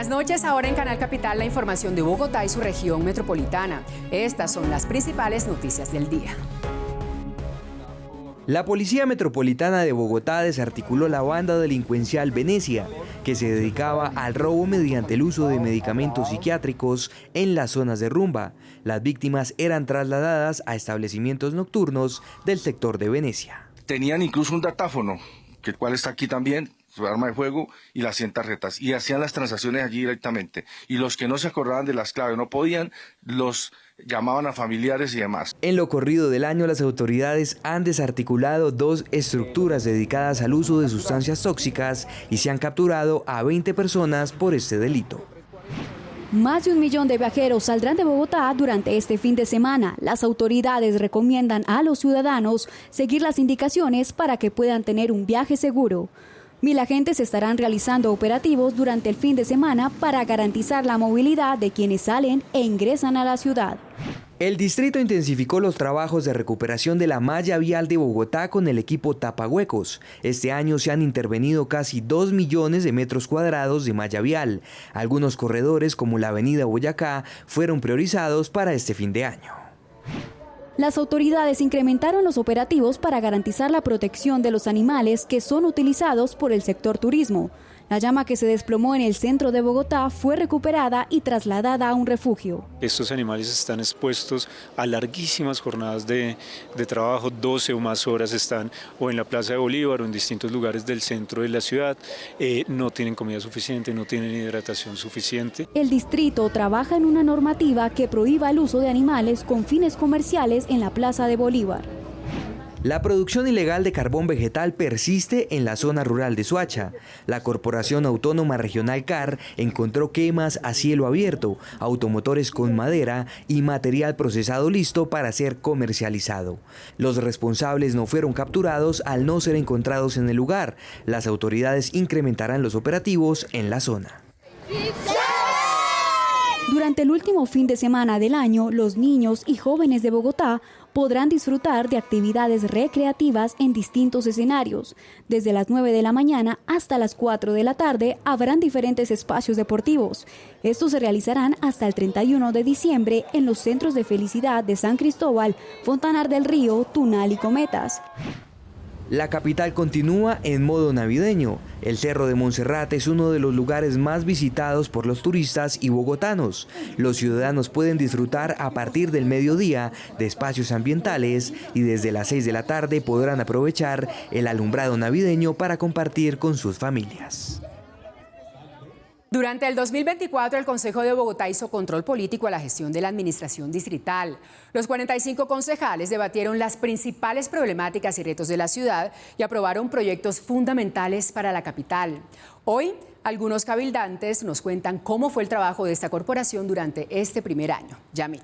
Buenas noches, ahora en Canal Capital la información de Bogotá y su región metropolitana. Estas son las principales noticias del día. La Policía Metropolitana de Bogotá desarticuló la banda delincuencial Venecia, que se dedicaba al robo mediante el uso de medicamentos psiquiátricos en las zonas de rumba. Las víctimas eran trasladadas a establecimientos nocturnos del sector de Venecia. Tenían incluso un datáfono, el cual está aquí también, su arma de fuego y las 100 tarjetas, y hacían las transacciones allí directamente. Y los que no se acordaban de las claves, no podían, los llamaban a familiares y demás. En lo corrido del año, las autoridades han desarticulado 2 estructuras dedicadas al uso de sustancias tóxicas y se han capturado a 20 personas por este delito. Más de 1 millón de viajeros saldrán de Bogotá durante este fin de semana. Las autoridades recomiendan a los ciudadanos seguir las indicaciones para que puedan tener un viaje seguro. 1000 agentes estarán realizando operativos durante el fin de semana para garantizar la movilidad de quienes salen e ingresan a la ciudad. El distrito intensificó los trabajos de recuperación de la malla vial de Bogotá con el equipo Tapahuecos. Este año se han intervenido casi 2 millones de metros cuadrados de malla vial. Algunos corredores, como la avenida Boyacá, fueron priorizados para este fin de año. Las autoridades incrementaron los operativos para garantizar la protección de los animales que son utilizados por el sector turismo. La llama que se desplomó en el centro de Bogotá fue recuperada y trasladada a un refugio. Estos animales están expuestos a larguísimas jornadas de trabajo, 12 o más horas están o en la Plaza de Bolívar o en distintos lugares del centro de la ciudad. No tienen comida suficiente, no tienen hidratación suficiente. El distrito trabaja en una normativa que prohíba el uso de animales con fines comerciales en la Plaza de Bolívar. La producción ilegal de carbón vegetal persiste en la zona rural de Soacha. La Corporación Autónoma Regional CAR encontró quemas a cielo abierto, automotores con madera y material procesado listo para ser comercializado. Los responsables no fueron capturados al no ser encontrados en el lugar. Las autoridades incrementarán los operativos en la zona. Durante el último fin de semana del año, los niños y jóvenes de Bogotá podrán disfrutar de actividades recreativas en distintos escenarios. Desde las 9 de la mañana hasta las 4 de la tarde habrán diferentes espacios deportivos. Estos se realizarán hasta el 31 de diciembre en los centros de Felicidad de San Cristóbal, Fontanar del Río, Tunal y Cometas. La capital continúa en modo navideño. El Cerro de Monserrate es uno de los lugares más visitados por los turistas y bogotanos. Los ciudadanos pueden disfrutar a partir del mediodía de espacios ambientales y desde las 6 de la tarde podrán aprovechar el alumbrado navideño para compartir con sus familias. Durante el 2024, el Consejo de Bogotá hizo control político a la gestión de la administración distrital. Los 45 concejales debatieron las principales problemáticas y retos de la ciudad y aprobaron proyectos fundamentales para la capital. Hoy, algunos cabildantes nos cuentan cómo fue el trabajo de esta corporación durante este primer año. Yamit.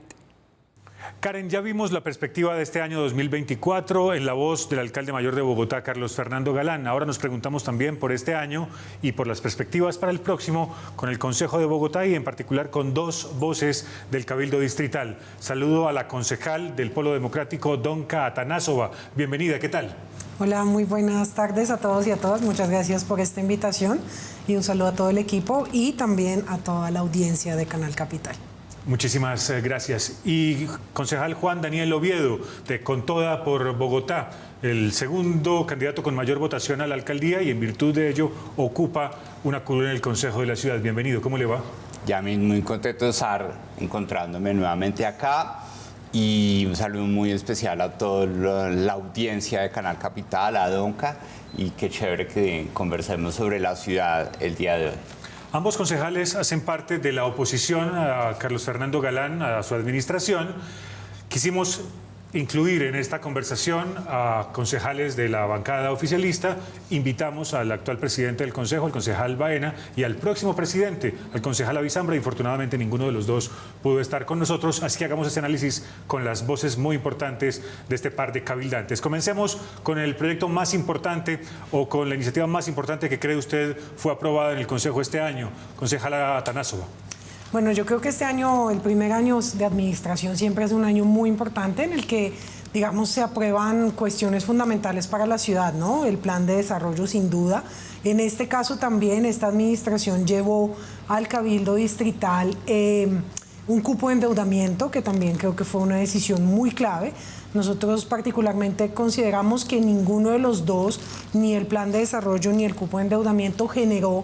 Karen, ya vimos la perspectiva de este año 2024 en la voz del alcalde mayor de Bogotá, Carlos Fernando Galán. Ahora nos preguntamos también por este año y por las perspectivas para el próximo con el Consejo de Bogotá y en particular con 2 voces del Cabildo Distrital. Saludo a la concejal del Polo Democrático, Donka Atanasova. Bienvenida, ¿qué tal? Hola, muy buenas tardes a todos y a todas. Muchas gracias por esta invitación y un saludo a todo el equipo y también a toda la audiencia de Canal Capital. Muchísimas gracias. Y concejal Juan Daniel Oviedo, de Con Toda por Bogotá, el segundo candidato con mayor votación a la alcaldía y en virtud de ello ocupa una curul en el Consejo de la Ciudad. Bienvenido, ¿cómo le va? Ya muy contento de estar encontrándome nuevamente acá y un saludo muy especial a toda la audiencia de Canal Capital, a Donka, y qué chévere que conversemos sobre la ciudad el día de hoy. Ambos concejales hacen parte de la oposición a Carlos Fernando Galán, a su administración. Quisimos incluir en esta conversación a concejales de la bancada oficialista. Invitamos al actual presidente del Consejo, el concejal Baena, y al próximo presidente, al concejal Avizambra. Infortunadamente ninguno de los dos pudo estar con nosotros, así que hagamos este análisis con las voces muy importantes de este par de cabildantes. Comencemos con el proyecto más importante o con la iniciativa más importante que cree usted fue aprobada en el Consejo este año. Concejala Atanasova. Bueno, yo creo que este año, el primer año de administración, siempre es un año muy importante en el que, digamos, se aprueban cuestiones fundamentales para la ciudad, ¿no? El plan de desarrollo, sin duda. En este caso también esta administración llevó al Cabildo Distrital un cupo de endeudamiento, que también creo que fue una decisión muy clave. Nosotros particularmente consideramos que ninguno de los dos, ni el plan de desarrollo ni el cupo de endeudamiento, generó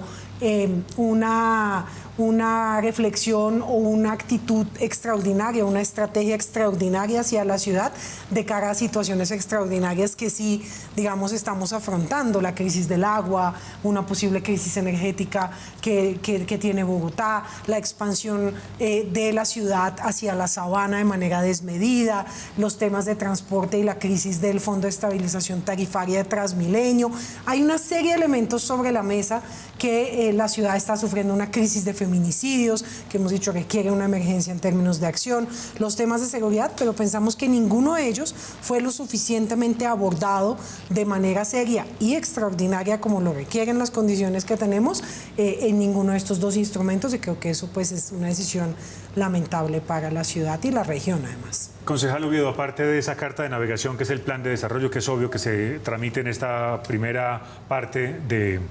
una reflexión o una actitud extraordinaria, una estrategia extraordinaria hacia la ciudad de cara a situaciones extraordinarias que sí, digamos, estamos afrontando: la crisis del agua, una posible crisis energética que tiene Bogotá, la expansión de la ciudad hacia la sabana de manera desmedida, los temas de transporte y la crisis del Fondo de Estabilización Tarifaria de Transmilenio. Hay una serie de elementos sobre la mesa que la ciudad está sufriendo una crisis de feminicidios, que hemos dicho requiere una emergencia en términos de acción, los temas de seguridad, pero pensamos que ninguno de ellos fue lo suficientemente abordado de manera seria y extraordinaria como lo requieren las condiciones que tenemos en ninguno de estos dos instrumentos, y creo que eso pues es una decisión lamentable para la ciudad y la región además. Concejal Oviedo, aparte de esa carta de navegación que es el plan de desarrollo, que es obvio que se tramite en esta primera parte de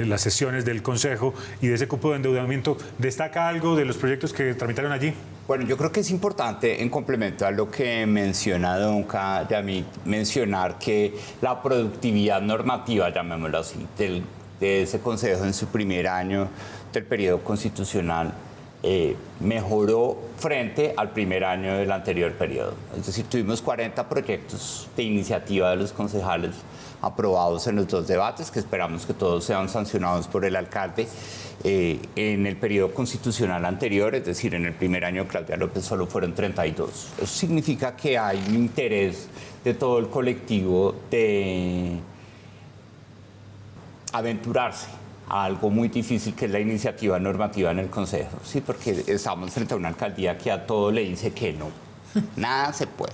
las sesiones del Consejo y de ese cupo de endeudamiento, ¿destaca algo de los proyectos que tramitaron allí? Bueno, yo creo que es importante, en complemento a lo que menciona Donca Yamit, mencionar que la productividad normativa, llamémoslo así, de ese Consejo en su primer año del periodo constitucional mejoró frente al primer año del anterior periodo. Es decir, tuvimos 40 proyectos de iniciativa de los concejales aprobados en los dos debates, que esperamos que todos sean sancionados por el alcalde. En el periodo constitucional anterior, es decir, en el primer año de Claudia López, solo fueron 32. Eso significa que hay un interés de todo el colectivo de aventurarse a algo muy difícil, que es la iniciativa normativa en el Consejo, ¿sí? Porque estamos frente a una alcaldía que a todo le dice que no. Nada se puede.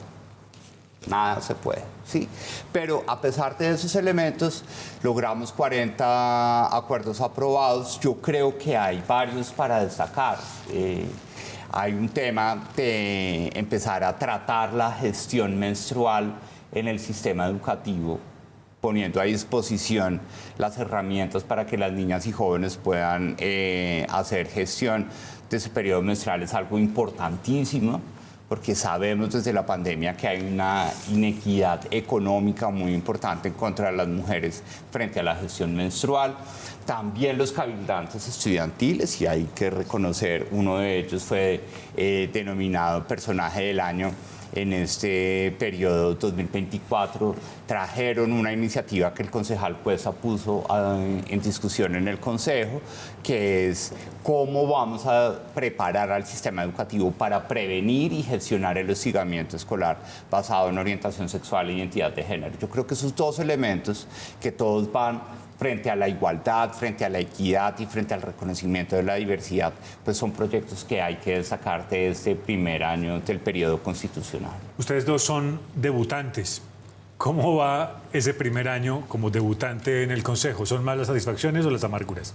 Nada se puede, ¿sí? Pero a pesar de esos elementos, logramos 40 acuerdos aprobados. Yo creo que hay varios para destacar. Hay un tema de empezar a tratar la gestión menstrual en el sistema educativo, poniendo a disposición las herramientas para que las niñas y jóvenes puedan hacer gestión de ese periodo menstrual. Es algo importantísimo, porque sabemos desde la pandemia que hay una inequidad económica muy importante en contra de las mujeres frente a la gestión menstrual. También los cabildantes estudiantiles, y hay que reconocer, uno de ellos fue denominado personaje del año en este periodo 2024, trajeron una iniciativa que el concejal Cuesta puso en discusión en el Consejo, que es cómo vamos a preparar al sistema educativo para prevenir y gestionar el hostigamiento escolar basado en orientación sexual e identidad de género. Yo creo que esos dos elementos, que todos van frente a la igualdad, frente a la equidad y frente al reconocimiento de la diversidad, pues son proyectos que hay que destacar de este primer año del periodo constitucional. Ustedes dos son debutantes. ¿Cómo va ese primer año como debutante en el Consejo? ¿Son más las satisfacciones o las amarguras?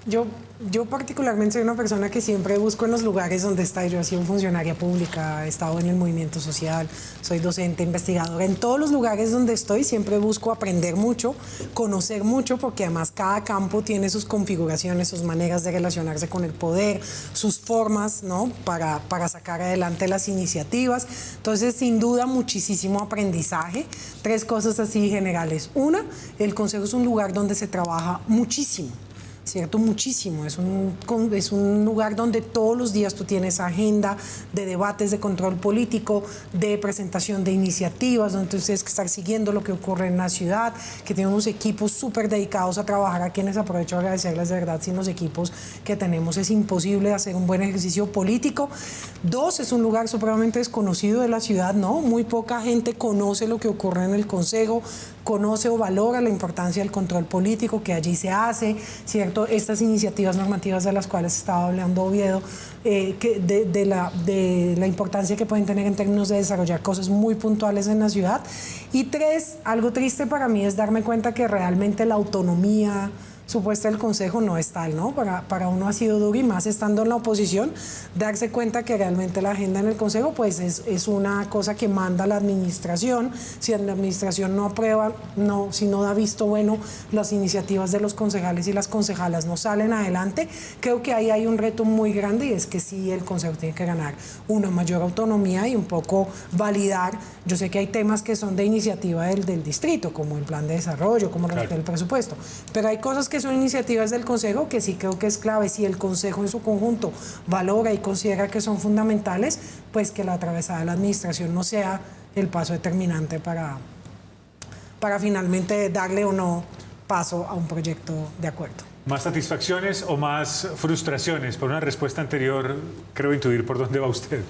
Yo particularmente soy una persona que siempre busco en los lugares donde está. Yo he sido funcionaria pública, he estado en el movimiento social, soy docente, investigadora. En todos los lugares donde estoy siempre busco aprender mucho, conocer mucho, porque además cada campo tiene sus configuraciones, sus maneras de relacionarse con el poder, sus formas, ¿no?, para sacar adelante las iniciativas. Entonces, sin duda, muchísimo aprendizaje. 3 cosas así generales. Una, el Consejo es un lugar donde se trabaja muchísimo. ¿Cierto? Muchísimo. Es un lugar donde todos los días tú tienes agenda de debates, de control político, de presentación de iniciativas, donde tú tienes que estar siguiendo lo que ocurre en la ciudad, que tiene unos equipos súper dedicados a trabajar, a quienes aprovecho a agradecerles de verdad. Sin los equipos que tenemos es imposible hacer un buen ejercicio político. 2, es un lugar supremamente desconocido de la ciudad, ¿no? Muy poca gente conoce lo que ocurre en el Consejo, conoce o valora la importancia del control político que allí se hace, ¿cierto? Estas iniciativas normativas de las cuales estaba hablando Oviedo, de la importancia que pueden tener en términos de desarrollar cosas muy puntuales en la ciudad. Y 3, algo triste para mí es darme cuenta que realmente la autonomía su puesto del Consejo no es tal, ¿no? Para uno ha sido duro, y más estando en la oposición, darse cuenta que realmente la agenda en el Consejo pues es una cosa que manda la administración. Si la administración no aprueba, si no da visto bueno, las iniciativas de los concejales y las concejalas no salen adelante. Creo que ahí hay un reto muy grande, y es que sí, el Consejo tiene que ganar una mayor autonomía y un poco validar. Yo sé que hay temas que son de iniciativa del distrito, como el plan de desarrollo, como el presupuesto, pero hay cosas que son iniciativas del Consejo que sí creo que es clave. Si el Consejo en su conjunto valora y considera que son fundamentales, pues que la atravesada de la administración no sea el paso determinante para finalmente darle o no paso a un proyecto de acuerdo. ¿Más satisfacciones o más frustraciones? Por una respuesta anterior, creo intuir por dónde va usted.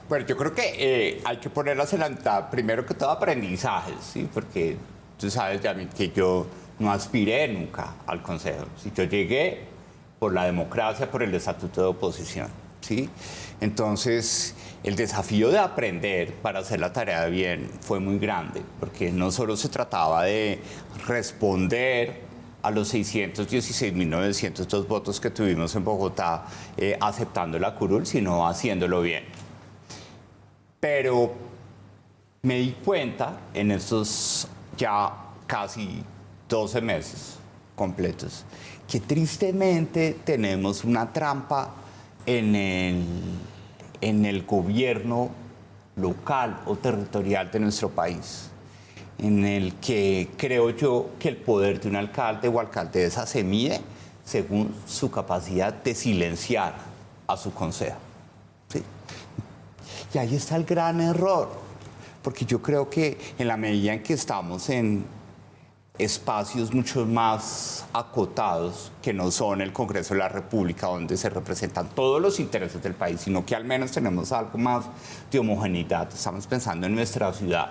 Bueno, yo creo que hay que ponerlas en la mitad. Primero que todo, aprendizajes, ¿sí? Porque tú sabes, Yamil, que yo no aspiré nunca al Consejo. Si yo llegué por la democracia, por el estatuto de oposición, ¿sí? Entonces, el desafío de aprender para hacer la tarea bien fue muy grande, porque no solo se trataba de responder a los 616.902 votos que tuvimos en Bogotá aceptando la curul, sino haciéndolo bien. Pero me di cuenta en estos ya casi 12 meses completos que tristemente tenemos una trampa en el gobierno local o territorial de nuestro país, en el que creo yo que el poder de un alcalde o alcaldesa se mide según su capacidad de silenciar a su consejo. ¿Sí? Y ahí está el gran error, porque yo creo que en la medida en que estamos en espacios mucho más acotados, que no son el Congreso de la República, donde se representan todos los intereses del país, sino que al menos tenemos algo más de homogeneidad, estamos pensando en nuestra ciudad,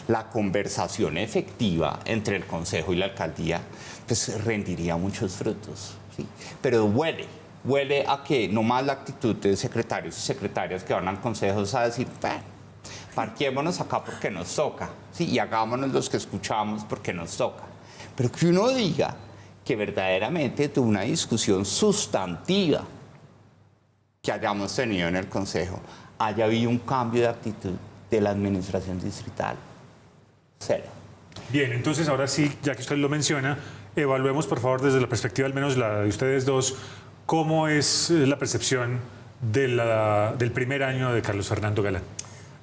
la conversación efectiva entre el Consejo y la Alcaldía pues rendiría muchos frutos, ¿sí? Pero huele a que no más la actitud de secretarios y secretarias que van al Consejo a decir, parquémonos acá porque nos toca, ¿sí? Y hagámonos los que escuchamos porque nos toca. Pero que uno diga que verdaderamente de una discusión sustantiva que hayamos tenido en el Consejo haya habido un cambio de actitud de la administración distrital. Cero. Bien, entonces ahora sí, ya que usted lo menciona, evaluemos por favor desde la perspectiva, al menos la de ustedes dos, cómo es la percepción del primer año de Carlos Fernando Galán.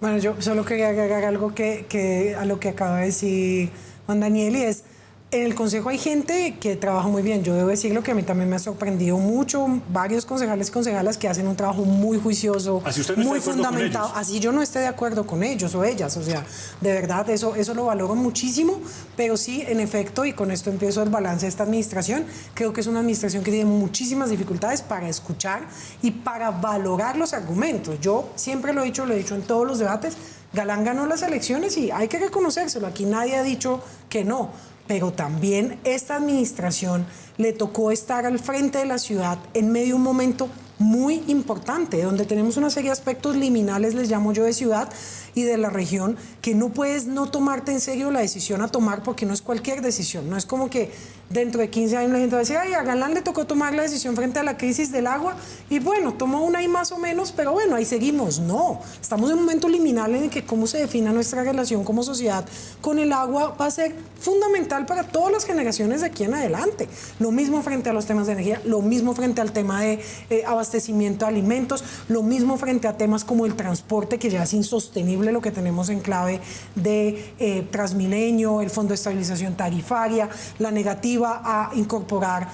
Bueno, yo solo quería agregar algo a lo que acaba de decir Juan Daniel, y es, en el Consejo hay gente que trabaja muy bien. Yo debo decirlo que a mí también me ha sorprendido mucho, varios concejales y concejalas que hacen un trabajo muy juicioso, muy fundamentado. Así yo no esté de acuerdo con ellos o ellas, o sea, de verdad, eso lo valoro muchísimo, pero sí, en efecto, y con esto empiezo el balance de esta administración, creo que es una administración que tiene muchísimas dificultades para escuchar y para valorar los argumentos. Yo siempre lo he dicho en todos los debates, Galán ganó las elecciones y hay que reconocérselo, aquí nadie ha dicho que no. Pero también esta administración le tocó estar al frente de la ciudad en medio de un momento muy importante, donde tenemos una serie de aspectos liminales, les llamo yo, de ciudad y de la región, que no puedes no tomarte en serio la decisión a tomar, porque no es cualquier decisión. No es como que dentro de 15 años la gente va a decir, ay, a Galán le tocó tomar la decisión frente a la crisis del agua y bueno, tomó una y más o menos, pero bueno, ahí seguimos. No, estamos en un momento liminal en el que cómo se defina nuestra relación como sociedad con el agua va a ser fundamental para todas las generaciones de aquí en adelante. Lo mismo frente a los temas de energía, lo mismo frente al tema de abastecimiento de alimentos, lo mismo frente a temas como el transporte, que ya es insostenible lo que tenemos en clave de Transmilenio, el Fondo de Estabilización Tarifaria, la negativa a incorporar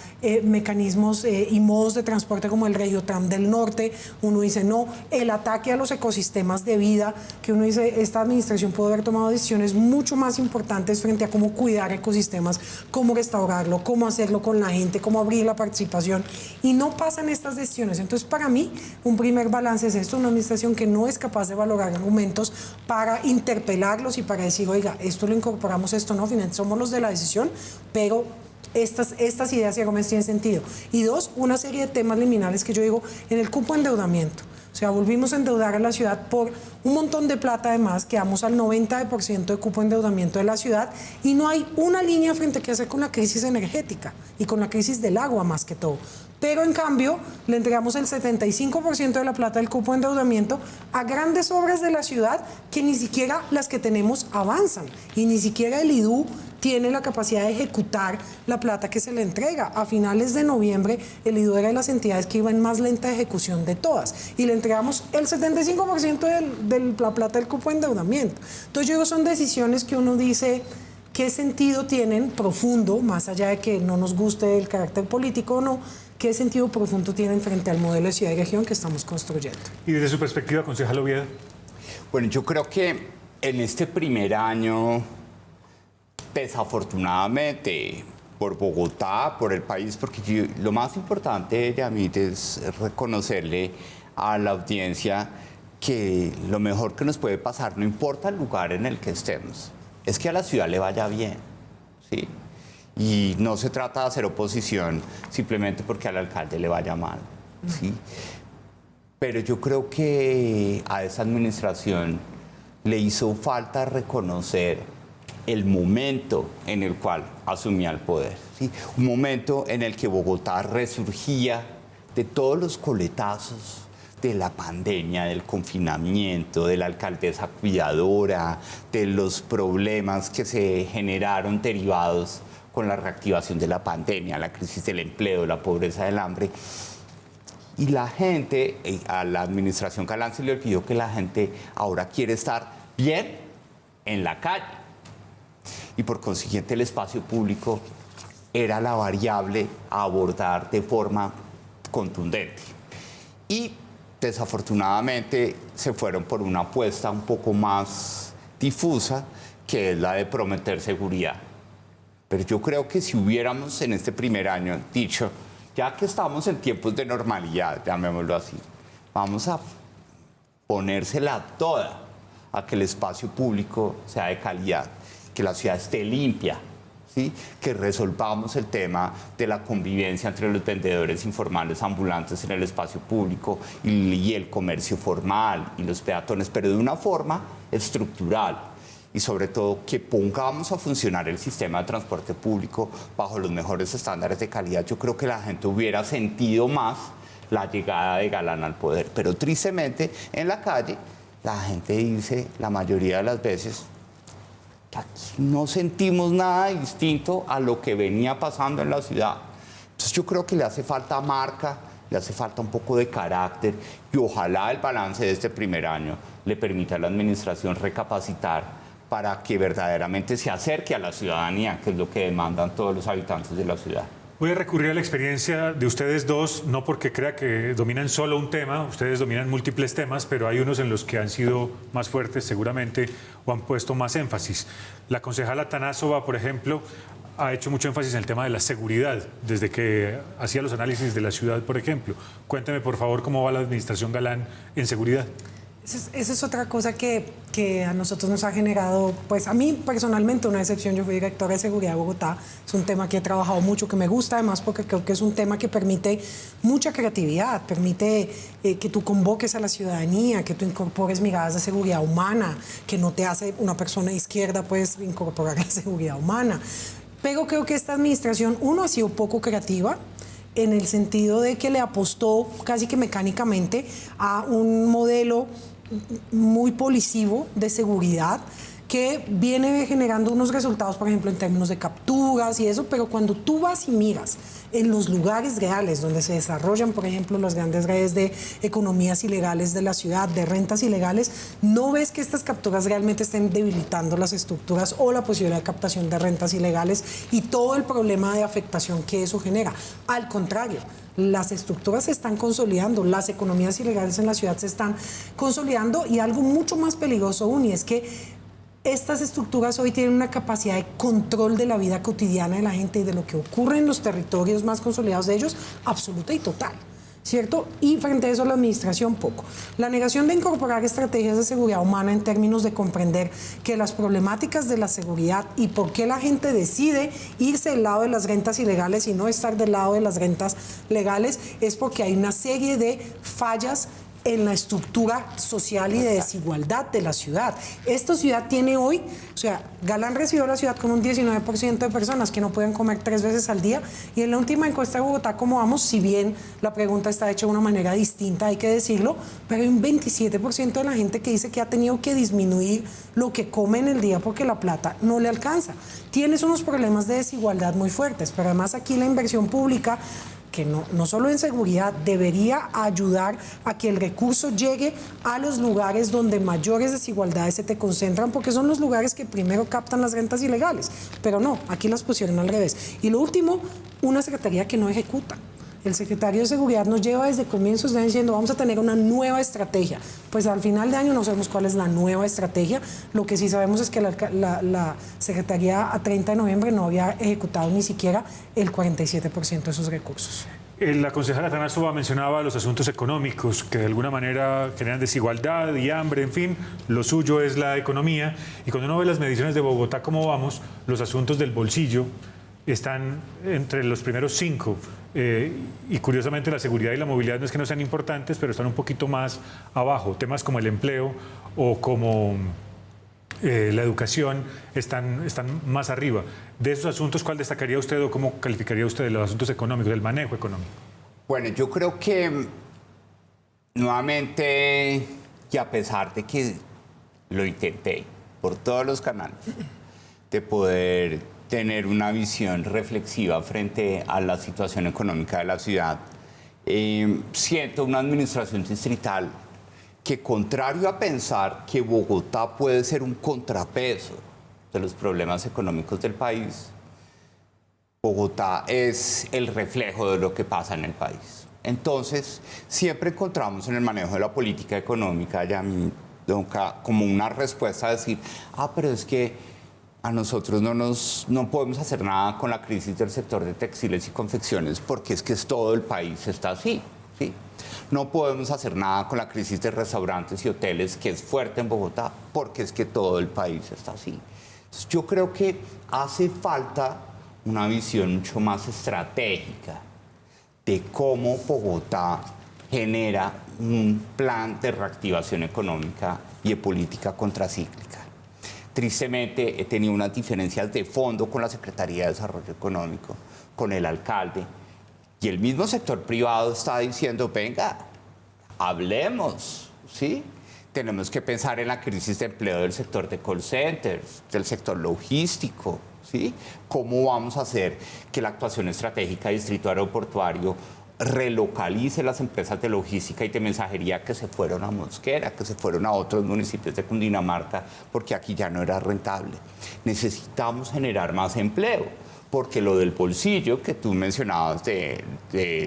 mecanismos y modos de transporte como el Regiotram del Norte. Uno dice no, el ataque a los ecosistemas de vida, que uno dice esta administración puede haber tomado decisiones mucho más importantes frente a cómo cuidar ecosistemas, cómo restaurarlo, cómo hacerlo con la gente, cómo abrir la participación, y no pasan estas decisiones. Entonces, para mí, un primer balance es esto, una administración que no es capaz de valorar argumentos para interpelarlos y para decir, oiga, esto lo incorporamos, esto no, finalmente somos los de la decisión, pero estas ideas y argumentos tienen sentido. Y dos, una serie de temas liminales que yo digo, en el cupo de endeudamiento. O sea, volvimos a endeudar a la ciudad por un montón de plata además, quedamos al 90% de cupo de endeudamiento de la ciudad y no hay una línea frente a qué hacer con la crisis energética y con la crisis del agua más que todo. Pero en cambio le entregamos el 75% de la plata del cupo de endeudamiento a grandes obras de la ciudad que ni siquiera las que tenemos avanzan y ni siquiera el IDU tiene la capacidad de ejecutar la plata que se le entrega. A finales de noviembre, el IDU era de las entidades que iba en más lenta ejecución de todas y le entregamos el 75% de la plata del cupo de endeudamiento. Entonces yo digo, son decisiones que uno dice, ¿qué sentido tienen profundo, más allá de que no nos guste el carácter político o no, qué sentido profundo tienen frente al modelo de ciudad y región que estamos construyendo? Y desde su perspectiva, concejal Oviedo. Bueno, yo creo que en este primer año, desafortunadamente, por Bogotá, por el país, porque lo más importante, Yamit, es reconocerle a la audiencia que lo mejor que nos puede pasar, no importa el lugar en el que estemos, es que a la ciudad le vaya bien, ¿sí? Y no se trata de hacer oposición simplemente porque al alcalde le vaya mal, ¿sí? Pero yo creo que a esa administración le hizo falta reconocer el momento en el cual asumía el poder, ¿sí? Un momento en el que Bogotá resurgía de todos los coletazos de la pandemia, del confinamiento, de la alcaldesa cuidadora, de los problemas que se generaron derivados con la reactivación de la pandemia, la crisis del empleo, la pobreza, del hambre. Y la gente, a la administración Galán se le olvidó que la gente ahora quiere estar bien en la calle. Y por consiguiente el espacio público era la variable a abordar de forma contundente. Y desafortunadamente se fueron por una apuesta un poco más difusa, que es la de prometer seguridad. Pero yo creo que si hubiéramos en este primer año dicho, ya que estamos en tiempos de normalidad, llamémoslo así, vamos a ponérsela toda a que el espacio público sea de calidad, que la ciudad esté limpia, ¿sí? Que resolvamos el tema de la convivencia entre los vendedores informales ambulantes en el espacio público y el comercio formal y los peatones, pero de una forma estructural. Y sobre todo que pongamos a funcionar el sistema de transporte público bajo los mejores estándares de calidad. Yo creo que la gente hubiera sentido más la llegada de Galán al poder. Pero tristemente en la calle la gente dice la mayoría de las veces que aquí no sentimos nada distinto a lo que venía pasando en la ciudad. Entonces yo creo que le hace falta marca, le hace falta un poco de carácter y ojalá el balance de este primer año le permita a la administración recapacitar para que verdaderamente se acerque a la ciudadanía, que es lo que demandan todos los habitantes de la ciudad. Voy a recurrir a la experiencia de ustedes dos, no porque crea que dominan solo un tema, ustedes dominan múltiples temas, pero hay unos en los que han sido más fuertes seguramente o han puesto más énfasis. La concejala Atanásova, por ejemplo, ha hecho mucho énfasis en el tema de la seguridad, desde que hacía los análisis de la ciudad, por ejemplo. Cuénteme, por favor, cómo va la administración Galán en seguridad. Esa es otra cosa que a nosotros nos ha generado, pues a mí personalmente una decepción. Yo fui directora de seguridad de Bogotá, es un tema que he trabajado mucho, que me gusta además porque creo que es un tema que permite mucha creatividad, permite que tú convoques a la ciudadanía, que tú incorpores miradas de seguridad humana, que no te hace una persona de izquierda, pues incorporar la seguridad humana. Pero creo que esta administración, uno, ha sido poco creativa, en el sentido de que le apostó casi que mecánicamente a un modelo muy policivo de seguridad que viene generando unos resultados, por ejemplo, en términos de capturas y eso, pero cuando tú vas y miras en los lugares reales donde se desarrollan, por ejemplo, las grandes redes de economías ilegales de la ciudad, de rentas ilegales, no ves que estas capturas realmente estén debilitando las estructuras o la posibilidad de captación de rentas ilegales y todo el problema de afectación que eso genera. Al contrario, las estructuras se están consolidando, las economías ilegales en la ciudad se están consolidando y algo mucho más peligroso aún, y es que estas estructuras hoy tienen una capacidad de control de la vida cotidiana de la gente y de lo que ocurre en los territorios más consolidados de ellos, absoluta y total, ¿cierto? Y frente a eso la administración poco. La negación de incorporar estrategias de seguridad humana en términos de comprender que las problemáticas de la seguridad y por qué la gente decide irse del lado de las rentas ilegales y no estar del lado de las rentas legales es porque hay una serie de fallas en la estructura social y de desigualdad de la ciudad. Esta ciudad tiene hoy, o sea, Galán recibió la ciudad con un 19% de personas que no pueden comer 3 veces al día, y en la última encuesta de Bogotá, ¿cómo vamos? Si bien la pregunta está hecha de una manera distinta, hay que decirlo, pero hay un 27% de la gente que dice que ha tenido que disminuir lo que come en el día porque la plata no le alcanza. Tienes unos problemas de desigualdad muy fuertes, pero además aquí la inversión pública, que no solo en seguridad, debería ayudar a que el recurso llegue a los lugares donde mayores desigualdades se te concentran, porque son los lugares que primero captan las rentas ilegales. Pero no, aquí las pusieron al revés. Y lo último, una secretaría que no ejecuta. El secretario de Seguridad nos lleva desde comienzos de año diciendo vamos a tener una nueva estrategia. Pues al final de año no sabemos cuál es la nueva estrategia. Lo que sí sabemos es que la Secretaría a 30 de noviembre no había ejecutado ni siquiera el 47% de sus recursos. La concejala Tana Suba mencionaba los asuntos económicos que de alguna manera generan desigualdad y hambre, en fin, lo suyo es la economía. Y cuando uno ve las mediciones de Bogotá, cómo vamos, los asuntos del bolsillo están entre los primeros 5 y curiosamente la seguridad y la movilidad no es que no sean importantes, pero están un poquito más abajo. Temas como el empleo o como la educación están más arriba. De esos asuntos, ¿cuál destacaría usted o cómo calificaría usted de los asuntos económicos, del manejo económico? Bueno, yo creo que nuevamente, y a pesar de que lo intenté por todos los canales, de poder tener una visión reflexiva frente a la situación económica de la ciudad, siento una administración distrital que, contrario a pensar que Bogotá puede ser un contrapeso de los problemas económicos del país, Bogotá es el reflejo de lo que pasa en el país. Entonces, siempre encontramos en el manejo de la política económica, como una respuesta a decir, pero es que a nosotros no podemos hacer nada con la crisis del sector de textiles y confecciones porque es que todo el país está así, ¿sí? No podemos hacer nada con la crisis de restaurantes y hoteles, que es fuerte en Bogotá, porque es que todo el país está así. Entonces, yo creo que hace falta una visión mucho más estratégica de cómo Bogotá genera un plan de reactivación económica y de política contracíclica. Tristemente, he tenido unas diferencias de fondo con la Secretaría de Desarrollo Económico, con el alcalde, y el mismo sector privado está diciendo, venga, hablemos, ¿sí? Tenemos que pensar en la crisis de empleo del sector de call centers, del sector logístico, ¿sí? ¿Cómo vamos a hacer que la actuación estratégica del distrito aeroportuario relocalice las empresas de logística y de mensajería que se fueron a Mosquera, que se fueron a otros municipios de Cundinamarca, porque aquí ya no era rentable? Necesitamos generar más empleo, porque lo del bolsillo que tú mencionabas de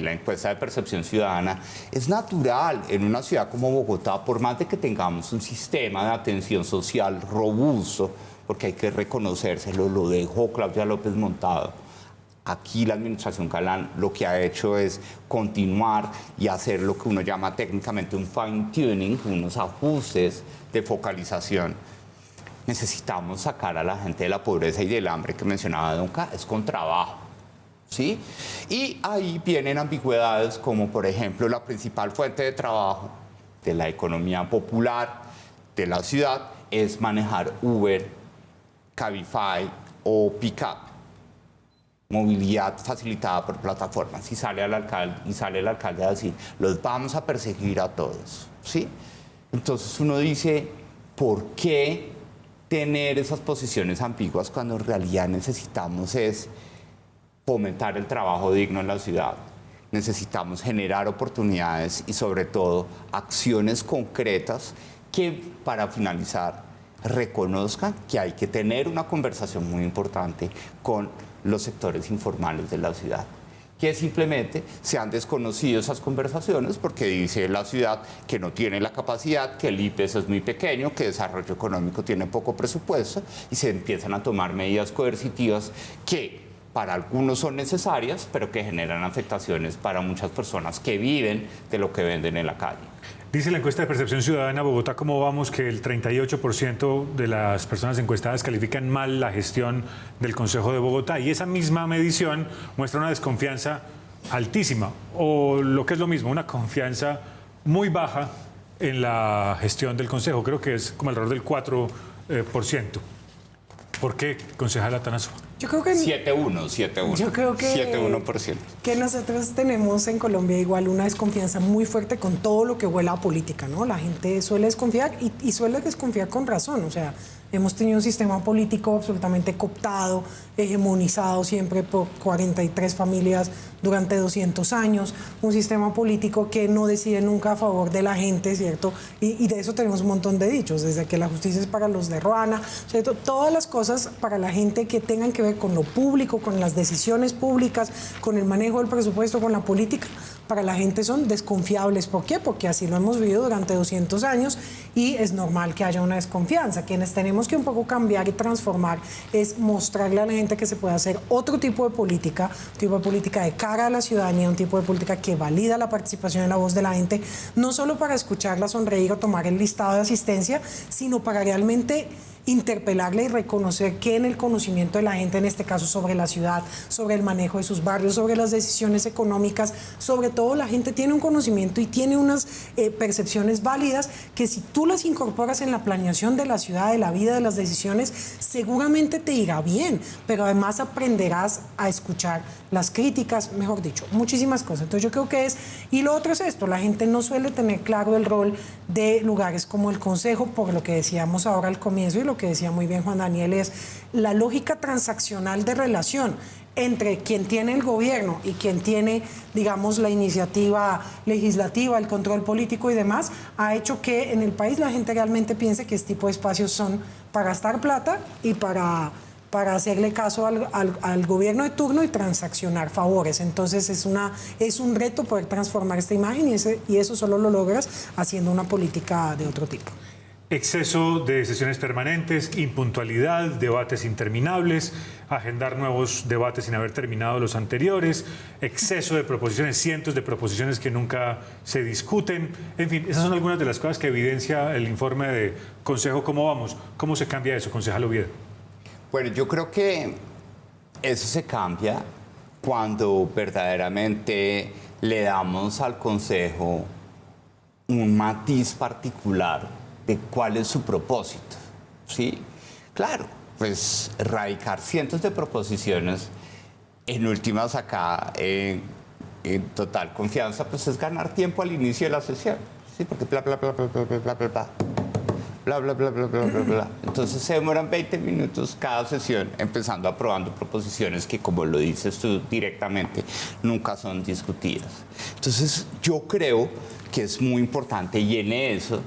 la encuesta de percepción ciudadana es natural en una ciudad como Bogotá, por más de que tengamos un sistema de atención social robusto, porque hay que reconocérselo, lo dejó Claudia López montado. Aquí la administración Galán lo que ha hecho es continuar y hacer lo que uno llama técnicamente un fine-tuning, unos ajustes de focalización. Necesitamos sacar a la gente de la pobreza y del hambre que mencionaba Donca, es con trabajo, ¿sí? Y ahí vienen ambigüedades como, por ejemplo, la principal fuente de trabajo de la economía popular de la ciudad es manejar Uber, Cabify o Pickup. Movilidad facilitada por plataformas, y sale el alcalde a decir, los vamos a perseguir a todos, ¿sí? Entonces uno dice, ¿por qué tener esas posiciones ambiguas cuando en realidad necesitamos es fomentar el trabajo digno en la ciudad? Necesitamos generar oportunidades y sobre todo acciones concretas que, para finalizar, reconozcan que hay que tener una conversación muy importante con los sectores informales de la ciudad, que simplemente se han desconocido esas conversaciones porque dice la ciudad que no tiene la capacidad, que el IPES es muy pequeño, que desarrollo económico tiene poco presupuesto, y se empiezan a tomar medidas coercitivas que para algunos son necesarias, pero que generan afectaciones para muchas personas que viven de lo que venden en la calle. Dice la encuesta de percepción ciudadana Bogotá, ¿cómo vamos? Que el 38% de las personas encuestadas califican mal la gestión del Consejo de Bogotá, y esa misma medición muestra una desconfianza altísima, o lo que es lo mismo, una confianza muy baja en la gestión del Consejo, creo que es como alrededor del 4%. ¿Por qué, concejala Tanazo? Yo creo que 7,1. Yo creo que 7,1%. Que nosotros tenemos en Colombia igual una desconfianza muy fuerte con todo lo que huela a política, ¿no? La gente suele desconfiar y suele desconfiar con razón, o sea, hemos tenido un sistema político absolutamente cooptado, hegemonizado siempre por 43 familias durante 200 años, un sistema político que no decide nunca a favor de la gente, ¿cierto? Y de eso tenemos un montón de dichos, desde que la justicia es para los de Ruana, ¿cierto? Todas las cosas para la gente que tengan que ver con lo público, con las decisiones públicas, con el manejo del presupuesto, con la política, para la gente son desconfiables. ¿Por qué? Porque así lo hemos vivido durante 200 años y es normal que haya una desconfianza. Quienes tenemos que un poco cambiar y transformar es mostrarle a la gente que se puede hacer otro tipo de política, un tipo de política de cara a la ciudadanía, un tipo de política que valida la participación y la voz de la gente, no solo para escucharla sonreír o tomar el listado de asistencia, sino para realmente interpelarle y reconocer que en el conocimiento de la gente, en este caso sobre la ciudad, sobre el manejo de sus barrios, sobre las decisiones económicas, sobre todo la gente tiene un conocimiento y tiene unas percepciones válidas que si tú las incorporas en la planeación de la ciudad, de la vida, de las decisiones, seguramente te irá bien, pero además aprenderás a escuchar las críticas, mejor dicho, muchísimas cosas. Entonces yo creo que y lo otro es esto, la gente no suele tener claro el rol de lugares como el Consejo, por lo que decíamos ahora al comienzo y lo que decía muy bien Juan Daniel, es la lógica transaccional de relación entre quien tiene el gobierno y quien tiene, digamos, la iniciativa legislativa, el control político y demás, ha hecho que en el país la gente realmente piense que este tipo de espacios son para gastar plata y para hacerle caso al gobierno de turno y transaccionar favores. Entonces es un reto poder transformar esta imagen y eso solo lo logras haciendo una política de otro tipo. Exceso de sesiones permanentes, impuntualidad, debates interminables, agendar nuevos debates sin haber terminado los anteriores, exceso de proposiciones, cientos de proposiciones que nunca se discuten. En fin, esas son algunas de las cosas que evidencia el informe de Consejo. ¿Cómo vamos? ¿Cómo se cambia eso, concejal Oviedo? Bueno, yo creo que eso se cambia cuando verdaderamente le damos al Consejo un matiz particular de cuál es su propósito, ¿sí? Claro, pues erradicar cientos de proposiciones, en últimas acá, en total confianza, pues es ganar tiempo al inicio de la sesión, ¿sí? Porque bla, bla, bla, bla, bla, bla, bla, bla, bla. Bla, bla, bla, bla, bla, bla, bla. Entonces se demoran 20 minutos cada sesión empezando aprobando proposiciones que, como lo dices tú directamente, nunca son discutidas. Entonces yo creo que es muy importante y en eso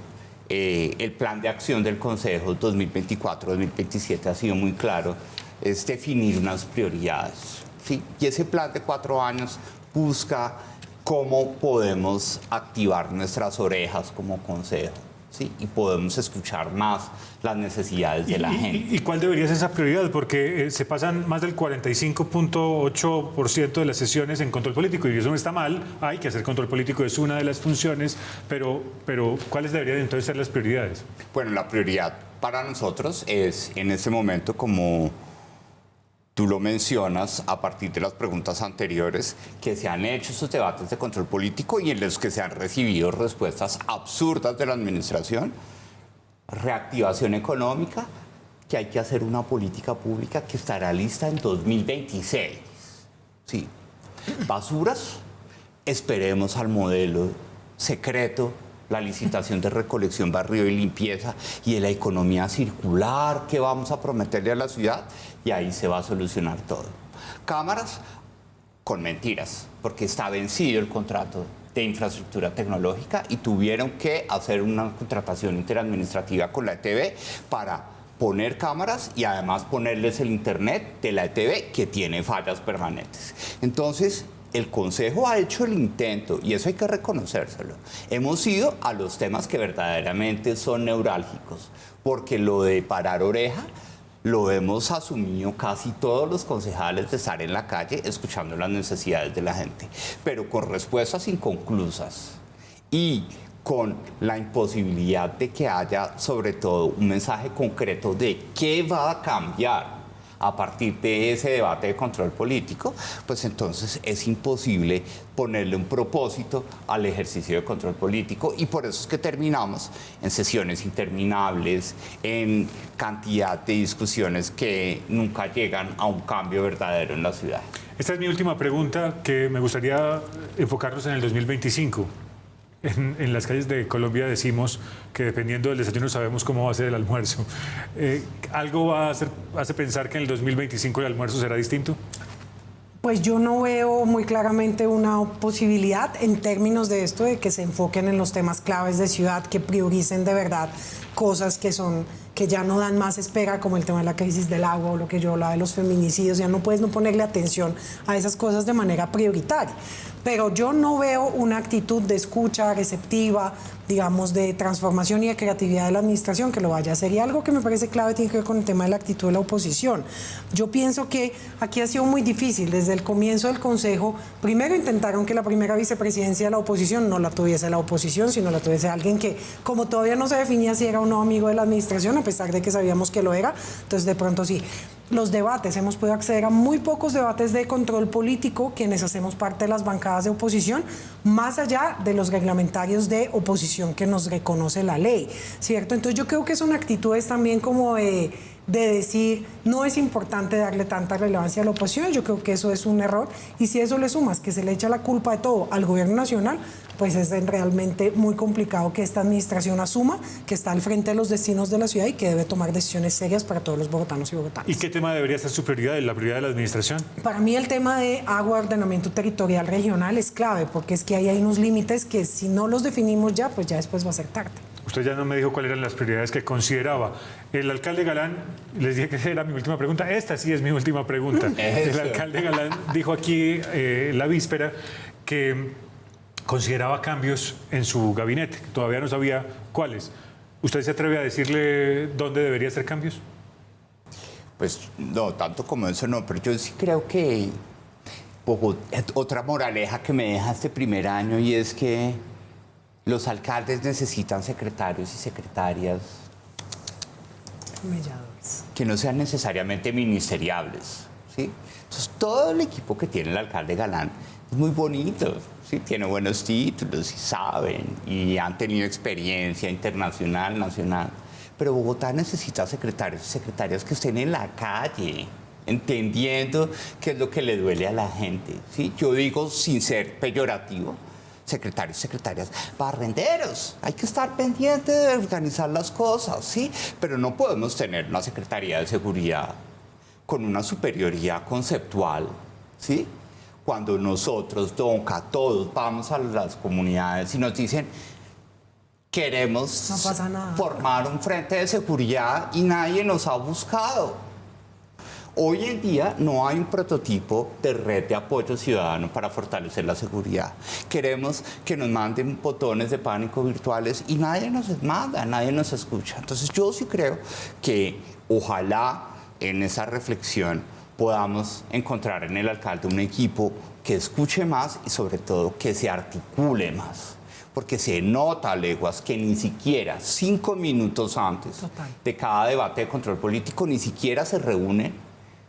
el plan de acción del Consejo 2024-2027 ha sido muy claro, es definir unas prioridades, ¿sí? Y ese plan de 4 años busca cómo podemos activar nuestras orejas como Consejo, ¿sí? Y podemos escuchar más las necesidades de la gente. ¿Y cuál debería ser esa prioridad? Porque se pasan más del 45.8% de las sesiones en control político y eso no está mal, hay que hacer control político, es una de las funciones, pero ¿cuáles deberían entonces ser las prioridades? Bueno, la prioridad para nosotros es en este momento, como tú lo mencionas a partir de las preguntas anteriores, que se han hecho esos debates de control político y en los que se han recibido respuestas absurdas de la administración. Reactivación económica, que hay que hacer una política pública que estará lista en 2026. Sí. Basuras, esperemos al modelo secreto, la licitación de recolección, barrio y limpieza y de la economía circular que vamos a prometerle a la ciudad y ahí se va a solucionar todo. Cámaras, con mentiras, porque está vencido el contrato de infraestructura tecnológica y tuvieron que hacer una contratación interadministrativa con la ETB para poner cámaras y además ponerles el internet de la ETB que tiene fallas permanentes. Entonces, el Consejo ha hecho el intento y eso hay que reconocérselo. Hemos ido a los temas que verdaderamente son neurálgicos, porque lo de parar oreja lo hemos asumido casi todos los concejales de estar en la calle escuchando las necesidades de la gente, pero con respuestas inconclusas y con la imposibilidad de que haya sobre todo un mensaje concreto de qué va a cambiar a partir de ese debate de control político, pues entonces es imposible ponerle un propósito al ejercicio de control político, y por eso es que terminamos en sesiones interminables, en cantidad de discusiones que nunca llegan a un cambio verdadero en la ciudad. Esta es mi última pregunta, que me gustaría enfocarnos en el 2025. En las calles de Colombia decimos que dependiendo del desayuno sabemos cómo va a ser el almuerzo. ¿Algo hace pensar que en el 2025 el almuerzo será distinto? Pues yo no veo muy claramente una posibilidad en términos de esto, de que se enfoquen en los temas claves de ciudad, que prioricen de verdad cosas que ya no dan más espera, como el tema de la crisis del agua o lo que yo hablaba de los feminicidios. Ya no puedes no ponerle atención a esas cosas de manera prioritaria. Pero yo no veo una actitud de escucha receptiva, digamos, de transformación y de creatividad de la administración que lo vaya a hacer. Y algo que me parece clave tiene que ver con el tema de la actitud de la oposición. Yo pienso que aquí ha sido muy difícil. Desde el comienzo del Consejo, primero intentaron que la primera vicepresidencia de la oposición no la tuviese la oposición, sino la tuviese alguien que, como todavía no se definía si era o no amigo de la administración, a pesar de que sabíamos que lo era, entonces de pronto sí. Los debates, hemos podido acceder a muy pocos debates de control político, quienes hacemos parte de las bancadas de oposición, más allá de los reglamentarios de oposición que nos reconoce la ley, ¿cierto? Entonces yo creo que son actitudes también como de decir, no es importante darle tanta relevancia a la oposición. Yo creo que eso es un error, y si eso le sumas que se le echa la culpa de todo al gobierno nacional, pues es realmente muy complicado que esta administración asuma que está al frente de los destinos de la ciudad y que debe tomar decisiones serias para todos los bogotanos y bogotanas. ¿Y qué tema debería ser su prioridad, la prioridad de la administración? Para mí el tema de agua, ordenamiento territorial regional es clave, porque es que ahí hay unos límites que si no los definimos ya, pues ya después va a ser tarde. Usted ya no me dijo cuáles eran las prioridades que consideraba. El alcalde Galán, les dije que esa era mi última pregunta, esta sí es mi última pregunta. El alcalde Galán dijo aquí la víspera que consideraba cambios en su gabinete, todavía no sabía cuáles. ¿Usted se atreve a decirle dónde debería hacer cambios? Pues no, tanto como eso no, pero yo sí creo que otra moraleja que me deja este primer año, y es que los alcaldes necesitan secretarios y secretarias que no sean necesariamente ministeriables, ¿sí? Entonces, todo el equipo que tiene el alcalde Galán es muy bonito, ¿sí? Tiene buenos títulos y saben, y han tenido experiencia internacional, nacional. Pero Bogotá necesita secretarios y secretarias que estén en la calle, entendiendo qué es lo que le duele a la gente, ¿sí? Yo digo, sin ser peyorativo, secretarios, secretarias, barrenderos. Hay que estar pendiente de organizar las cosas, ¿sí? Pero no podemos tener una Secretaría de Seguridad con una superioridad conceptual, ¿sí? Cuando nosotros, Donca, todos vamos a las comunidades y nos dicen, queremos no pasa nada, formar un frente de seguridad, y nadie nos ha buscado. Hoy en día no hay un prototipo de red de apoyo ciudadano para fortalecer la seguridad. Queremos que nos manden botones de pánico virtuales y nadie nos manda, nadie nos escucha. Entonces yo sí creo que ojalá en esa reflexión podamos encontrar en el alcalde un equipo que escuche más y sobre todo que se articule más. Porque se nota a leguas que ni siquiera 5 minutos antes de cada debate de control político ni siquiera se reúnen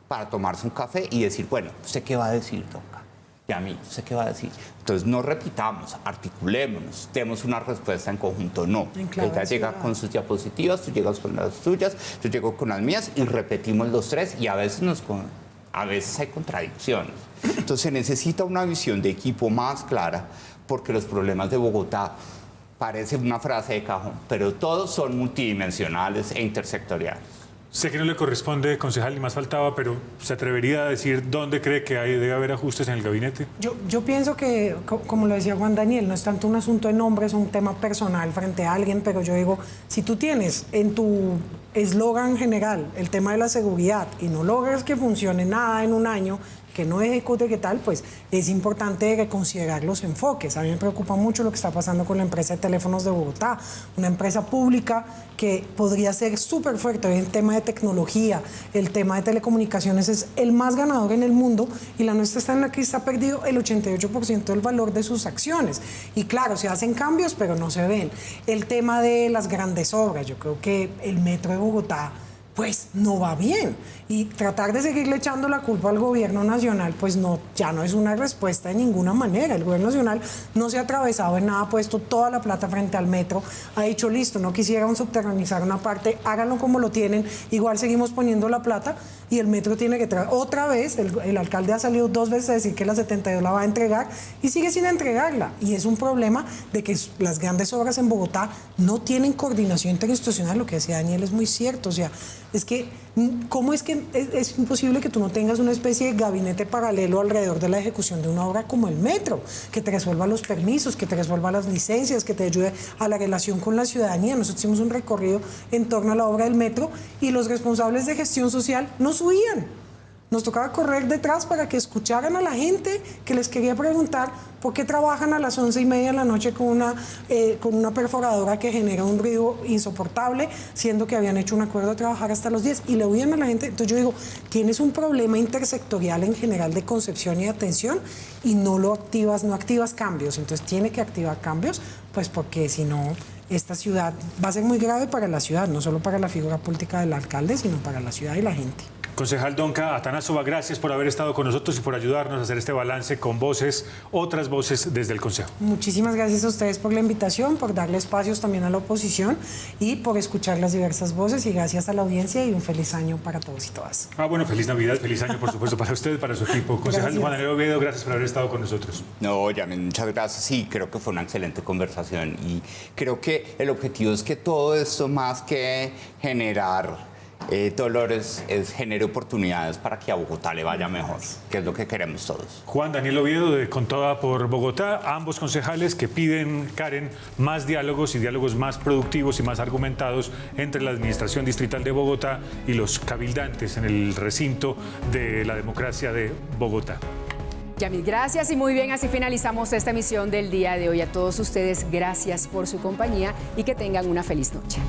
para tomarse un café y decir, bueno, ¿usted qué va a decir, Donca? Y a mí, ¿usted qué va a decir? Entonces no repitamos, articulémonos, demos una respuesta en conjunto. No, ella llega con sus diapositivas, tú llegas con las tuyas, yo llego con las mías y repetimos los tres, y a veces hay contradicciones. Entonces se necesita una visión de equipo más clara, porque los problemas de Bogotá parecen una frase de cajón, pero todos son multidimensionales e intersectoriales. Sé que no le corresponde, concejal, ni más faltaba, pero ¿se atrevería a decir dónde cree que debe haber ajustes en el gabinete? Yo pienso que, como lo decía Juan Daniel, no es tanto un asunto de nombre, es un tema personal frente a alguien, pero yo digo, si tú tienes en tu eslogan general el tema de la seguridad y no logras que funcione nada en un año, que no ejecute, ¿qué tal? Pues es importante reconsiderar los enfoques. A mí me preocupa mucho lo que está pasando con la empresa de teléfonos de Bogotá, una empresa pública que podría ser súper fuerte en el tema de tecnología, el tema de telecomunicaciones es el más ganador en el mundo, y la nuestra está en la que está perdido el 88% del valor de sus acciones. Y claro, se hacen cambios, pero no se ven. El tema de las grandes obras, yo creo que el metro de Bogotá pues no va bien. Y tratar de seguirle echando la culpa al gobierno nacional, pues no, ya no es una respuesta de ninguna manera. El gobierno nacional no se ha atravesado en nada, ha puesto toda la plata frente al metro, ha dicho listo, no quisieran subterranizar una parte, háganlo como lo tienen, igual seguimos poniendo la plata y el metro tiene que traer. Otra vez, el alcalde ha salido 2 veces a decir que la 72 la va a entregar y sigue sin entregarla. Y es un problema de que las grandes obras en Bogotá no tienen coordinación interinstitucional. Lo que decía Daniel es muy cierto, o sea, es que, ¿cómo es que es imposible que tú no tengas una especie de gabinete paralelo alrededor de la ejecución de una obra como el metro, que te resuelva los permisos, que te resuelva las licencias, que te ayude a la relación con la ciudadanía? Nosotros hicimos un recorrido en torno a la obra del metro y los responsables de gestión social no subían. Nos tocaba correr detrás para que escucharan a la gente que les quería preguntar por qué trabajan a las 11:30 de la noche con una perforadora que genera un ruido insoportable, siendo que habían hecho un acuerdo de trabajar hasta los 10 y le huían a la gente. Entonces yo digo, tienes un problema intersectorial en general de concepción y de atención y no activas cambios. Entonces tiene que activar cambios, pues porque si no, esta ciudad va a ser muy grave para la ciudad, no solo para la figura política del alcalde, sino para la ciudad y la gente. Concejal Donka Atanasova, gracias por haber estado con nosotros y por ayudarnos a hacer este balance con voces, otras voces desde el Consejo. Muchísimas gracias a ustedes por la invitación, por darle espacios también a la oposición y por escuchar las diversas voces, y gracias a la audiencia y un feliz año para todos y todas. Bueno, feliz Navidad, feliz año por supuesto para usted, para su equipo. Concejal Juan Daniel Oviedo, gracias por haber estado con nosotros. No, Yamin, muchas gracias. Sí, creo que fue una excelente conversación y creo que el objetivo es que todo esto, más que generar dolores, genere oportunidades para que a Bogotá le vaya mejor, que es lo que queremos todos. Juan Daniel Oviedo, de Con Toda por Bogotá, ambos concejales que piden, Karen, más diálogos y diálogos más productivos y más argumentados entre la Administración Distrital de Bogotá y los cabildantes en el recinto de la democracia de Bogotá. Yamil, gracias y muy bien, así finalizamos esta emisión del día de hoy. A todos ustedes, gracias por su compañía y que tengan una feliz noche.